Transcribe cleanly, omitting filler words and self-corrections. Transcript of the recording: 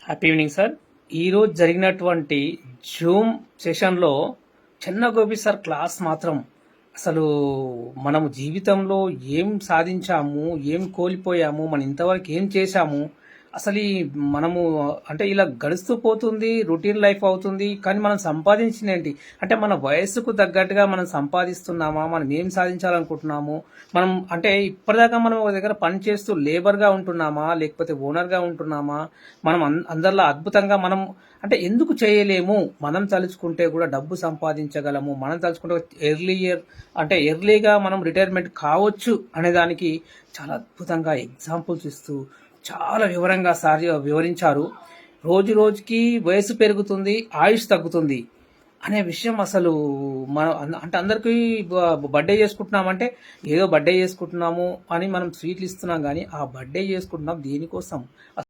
Happy evening sir. ఈరోజు జరిగినటువంటి Zoom సెషన్లో చిన్న గోపి సార్ క్లాస్ మాత్రం అసలు మనము జీవితంలో ఏం సాధించాము, ఏం కోల్పోయాము, మనం ఇంతవరకు ఏం చేశాము, అసలు మనము అంటే ఇలా గడుస్తూ పోతుంది, రొటీన్ లైఫ్ అవుతుంది. కానీ మనం సంపాదించినేంటి అంటే మన వయస్సుకు తగ్గట్టుగా మనం సంపాదిస్తున్నామా, మనం ఏం సాధించాలనుకుంటున్నాము, మనం అంటే ఇప్పటిదాకా మనం ఒక దగ్గర పని చేస్తూ లేబర్గా ఉంటున్నామా, లేకపోతే ఓనర్గా ఉంటున్నామా, మనం అందరిలో అద్భుతంగా మనం అంటే ఎందుకు చేయలేము, మనం తలుచుకుంటే కూడా డబ్బు సంపాదించగలము, మనం తలుచుకుంటే ఎర్లీగా మనం రిటైర్మెంట్ కావచ్చు అనే దానికి చాలా అద్భుతంగా ఎగ్జాంపుల్స్ ఇస్తూ చాలా వివరంగా సార్ వివరించారు. రోజు రోజుకి వయసు పెరుగుతుంది, ఆయుష్ తగ్గుతుంది అనే విషయం అసలు మనం అంటే అందరికీ బర్త్డే చేసుకుంటున్నామంటే ఏదో బర్త్డే చేసుకుంటున్నాము అని మనం స్వీట్లు ఇస్తున్నాం, కానీ ఆ బర్త్డే చేసుకుంటున్నాం దేనికోసం?